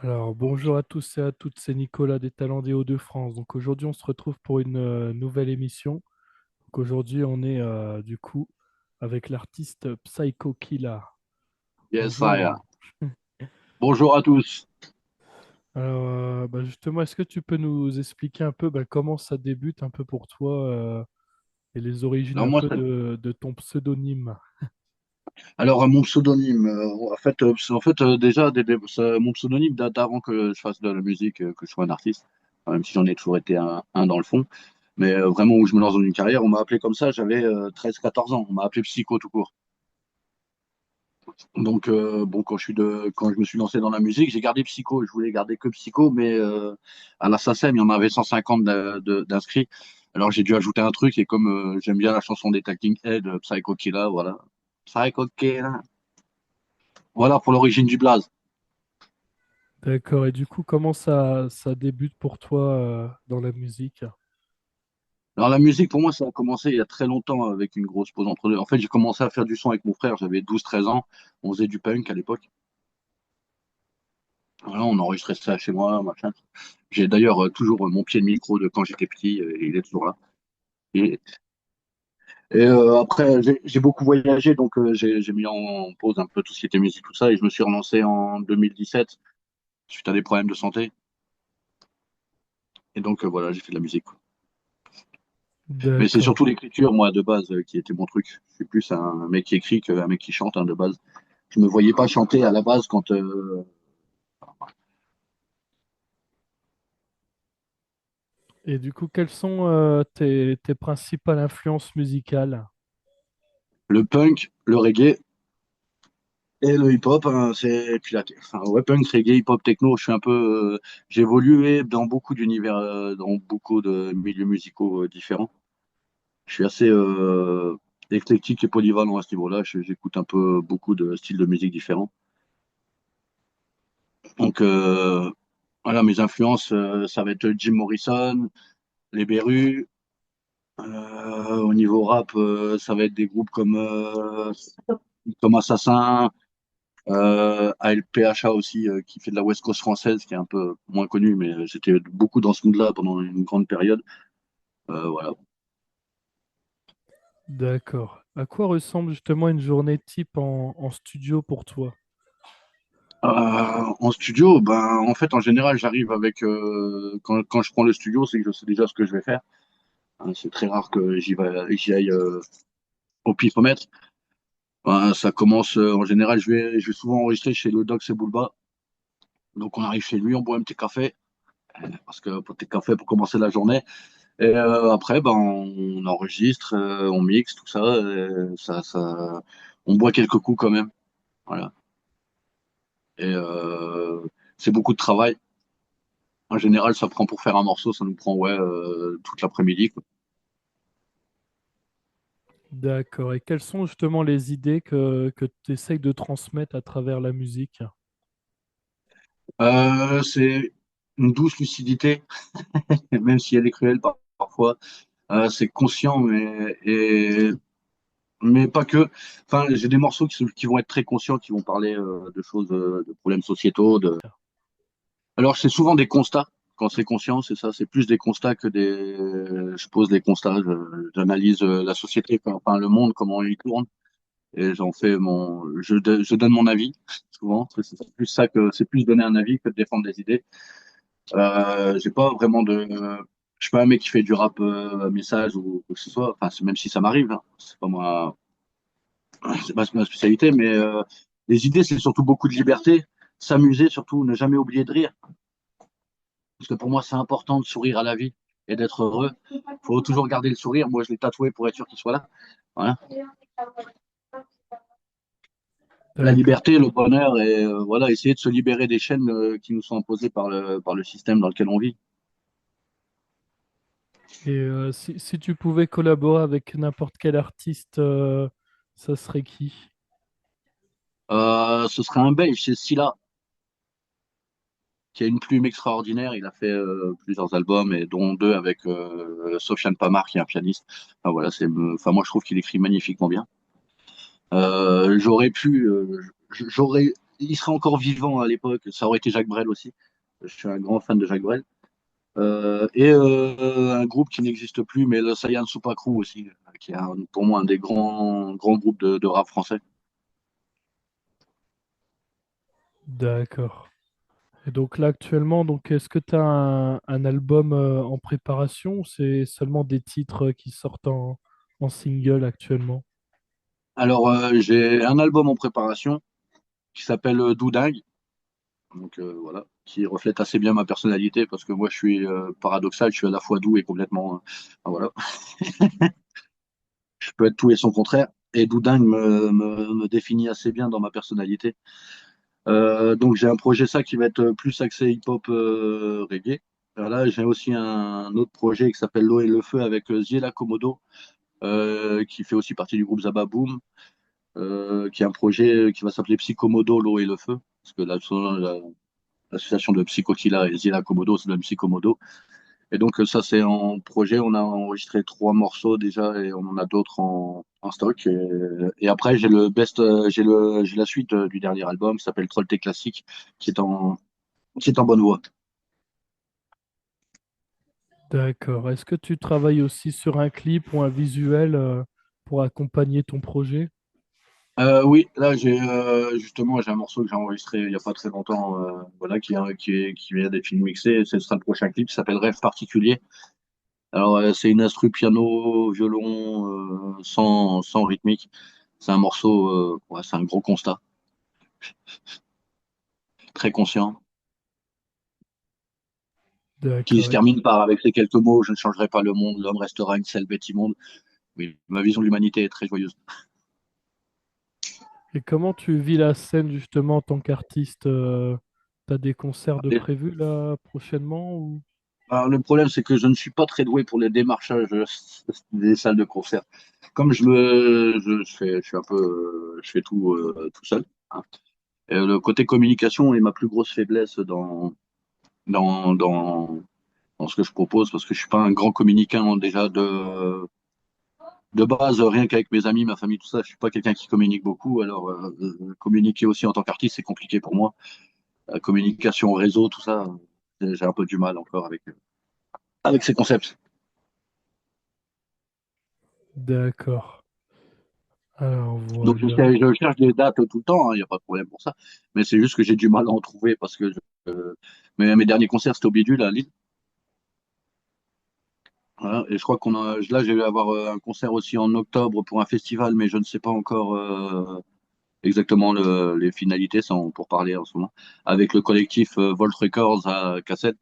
Alors, bonjour à tous et à toutes, c'est Nicolas des Talents des Hauts-de-France. Donc aujourd'hui, on se retrouve pour une nouvelle émission. Donc aujourd'hui, on est du coup avec l'artiste Psycho Killa. Yes, I am. Bonjour. Bonjour à tous. Alors, justement, est-ce que tu peux nous expliquer un peu comment ça débute un peu pour toi et les origines Alors un moi, peu de ton pseudonyme? mon pseudonyme, déjà, mon pseudonyme date avant que je fasse de la musique, que je sois un artiste, même si j'en ai toujours été un dans le fond. Mais vraiment où je me lance dans une carrière, on m'a appelé comme ça, j'avais 13-14 ans. On m'a appelé Psycho tout court. Donc bon, quand je me suis lancé dans la musique, j'ai gardé Psycho. Je voulais garder que Psycho, mais à la SACEM, il y en avait 150 d'inscrits. Alors j'ai dû ajouter un truc et comme j'aime bien la chanson des Talking Heads, Psycho Killa, voilà. Psycho Killa. Voilà pour l'origine du blaze. D'accord. Et du coup, comment ça débute pour toi dans la musique? Alors la musique pour moi ça a commencé il y a très longtemps avec une grosse pause entre deux. En fait j'ai commencé à faire du son avec mon frère, j'avais 12-13 ans, on faisait du punk à l'époque. Voilà, on enregistrait ça chez moi, machin. J'ai d'ailleurs toujours mon pied de micro de quand j'étais petit, il est toujours là. Et, après j'ai beaucoup voyagé donc j'ai mis en pause un peu tout ce qui était musique tout ça et je me suis relancé en 2017 suite à des problèmes de santé. Et donc voilà, j'ai fait de la musique, quoi. Mais c'est D'accord. surtout l'écriture, moi, de base, qui était mon truc. Je suis plus un mec qui écrit qu'un mec qui chante, hein, de base. Je me voyais pas chanter à la base quand. Et du coup, quelles sont tes principales influences musicales? Le punk, le reggae et le hip-hop, hein, enfin, ouais, punk, reggae, hip-hop, techno. Je suis un peu. J'ai évolué dans beaucoup d'univers, dans beaucoup de milieux musicaux différents. Je suis assez éclectique et polyvalent à ce niveau-là. J'écoute un peu beaucoup de styles de musique différents. Donc, voilà, mes influences, ça va être Jim Morrison, les Berus. Au niveau rap, ça va être des groupes comme Assassin, ALPHA aussi, qui fait de la West Coast française, qui est un peu moins connu, mais j'étais beaucoup dans ce monde-là pendant une grande période. Voilà. D'accord. À quoi ressemble justement une journée type en studio pour toi? En studio, ben, en fait, en général, j'arrive avec quand je prends le studio, c'est que je sais déjà ce que je vais faire. Hein, c'est très rare que j'y aille au pifomètre. Ben, ça commence en général, je vais souvent enregistrer chez le Doc Boulba. Donc on arrive chez lui, on boit un petit café, parce que pour petit café pour commencer la journée. Et après, ben, on enregistre, on mixe, tout ça, on boit quelques coups quand même. Voilà. Et c'est beaucoup de travail. En général, ça prend pour faire un morceau, ça nous prend ouais, toute l'après-midi, quoi. D'accord. Et quelles sont justement les idées que tu essayes de transmettre à travers la musique? C'est une douce lucidité, même si elle est cruelle parfois. C'est conscient, mais pas que. Enfin, j'ai des morceaux qui vont être très conscients, qui vont parler de choses, de problèmes sociétaux. Alors, c'est souvent des constats. Quand c'est conscient, c'est ça. C'est plus des constats que des. Je pose des constats, j'analyse la société, enfin le monde, comment il tourne, et je donne mon avis souvent. C'est plus ça que c'est plus donner un avis que de défendre des idées. J'ai pas vraiment de. Je suis pas un mec qui fait du rap à message ou quoi que ce soit. Enfin, même si ça m'arrive, hein. C'est pas ma spécialité, mais les idées, c'est surtout beaucoup de liberté, s'amuser, surtout ne jamais oublier de rire. Parce que pour moi, c'est important de sourire à la vie et d'être heureux. Il faut toujours garder le sourire. Moi, je l'ai tatoué pour être sûr qu'il soit là. Voilà. La D'accord. liberté, le bonheur et voilà, essayer de se libérer des chaînes qui nous sont imposées par le système dans lequel on vit. Et si tu pouvais collaborer avec n'importe quel artiste, ça serait qui? Ce serait un Belge, c'est Scylla, qui a une plume extraordinaire. Il a fait plusieurs albums, et dont deux avec Sofiane Pamar, qui est un pianiste. Enfin, voilà, enfin, moi, je trouve qu'il écrit magnifiquement bien. J'aurais pu, j'aurais il serait encore vivant à l'époque, ça aurait été Jacques Brel aussi. Je suis un grand fan de Jacques Brel. Un groupe qui n'existe plus, mais le Sayan Supakru aussi, qui est pour moi un des grands groupes de rap français. D'accord. Et donc là actuellement, donc est-ce que tu as un album en préparation ou c'est seulement des titres qui sortent en single actuellement? Alors, j'ai un album en préparation qui s'appelle Doudingue, donc voilà, qui reflète assez bien ma personnalité parce que moi je suis paradoxal, je suis à la fois doux et complètement, voilà, je peux être tout et son contraire. Et Doudingue me définit assez bien dans ma personnalité. Donc j'ai un projet ça qui va être plus axé hip-hop reggae. Alors là, j'ai aussi un autre projet qui s'appelle L'eau et le feu avec Ziela Komodo, qui fait aussi partie du groupe Zababoom, qui est un projet qui va s'appeler Psychomodo, l'eau et le feu, parce que l'association de Psychokila et Ziela Komodo, c'est le Psychomodo. Et donc ça c'est en projet, on a enregistré 3 morceaux déjà et on en a d'autres en stock. Et après j'ai la suite du dernier album qui s'appelle Trollté Classique, qui est en bonne voie. D'accord. Est-ce que tu travailles aussi sur un clip ou un visuel pour accompagner ton projet? Oui, là j'ai un morceau que j'ai enregistré il y a pas très longtemps, voilà, qui vient d'être mixé. Ce sera le prochain clip, qui s'appelle Rêve particulier. Alors c'est une instru piano, violon, sans rythmique. C'est un morceau, ouais, c'est un gros constat, très conscient, qui se D'accord. termine par avec ces quelques mots: je ne changerai pas le monde, l'homme restera une selle bête immonde. Oui, ma vision de l'humanité est très joyeuse. Et comment tu vis la scène justement en tant qu'artiste? Tu as des concerts de prévus là prochainement ou... Alors, le problème, c'est que je ne suis pas très doué pour les démarchages des salles de concert. Comme je suis un peu, je fais tout seul, hein. Et le côté communication est ma plus grosse faiblesse dans, dans, dans ce que je propose, parce que je suis pas un grand communicant déjà de base, rien qu'avec mes amis, ma famille, tout ça. Je suis pas quelqu'un qui communique beaucoup. Alors, communiquer aussi en tant qu'artiste, c'est compliqué pour moi. La communication réseau, tout ça, j'ai un peu du mal encore avec ces concepts. D'accord. Alors Donc voilà. je cherche des dates tout le temps, il n'y a pas de problème pour ça. Mais c'est juste que j'ai du mal à en trouver parce que mes derniers concerts, c'était au Bidule à Lille. Voilà. Et je crois là, je vais avoir un concert aussi en octobre pour un festival, mais je ne sais pas encore exactement les finalités, pour parler en ce moment, avec le collectif Volt Records à Cassette.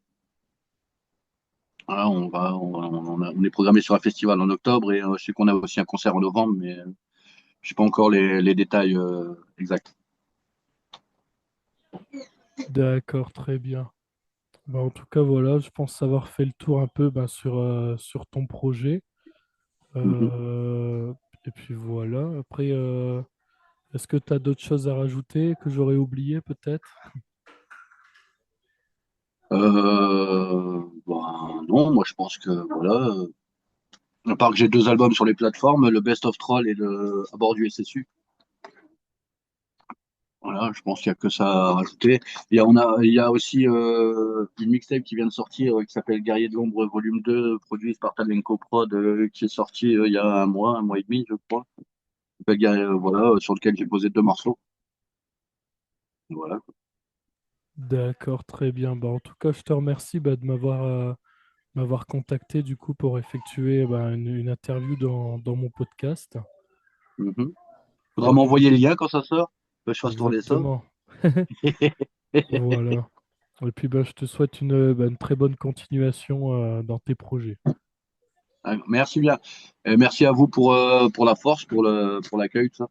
Voilà, on est programmé sur un festival en octobre et je sais qu'on a aussi un concert en novembre, mais je sais pas encore les détails exacts. D'accord, très bien. Bah, en tout cas, voilà, je pense avoir fait le tour un peu bah, sur ton projet. Mhm. Euh, et puis voilà. Après, est-ce que tu as d'autres choses à rajouter que j'aurais oublié peut-être? Non, moi je pense que voilà. À part que j'ai 2 albums sur les plateformes, le Best of Troll et le À bord du SSU. Voilà, je pense qu'il n'y a que ça à rajouter. Il y a aussi une mixtape qui vient de sortir qui s'appelle Guerrier de l'Ombre Volume 2, produite par Talenco Prod, qui est sorti il y a un mois et demi, je crois. Voilà, sur lequel j'ai posé 2 morceaux. Voilà. D'accord, très bien. Bah, en tout cas, je te remercie bah, de m'avoir contacté du coup pour effectuer bah, une interview dans mon podcast. Mhm. Faudra Et puis, m'envoyer le lien quand ça sort, que je fasse tourner ça. exactement. Voilà. Et puis, bah, je te souhaite une très bonne continuation dans tes projets. Merci bien. Et merci à vous pour la force, pour l'accueil, tout ça.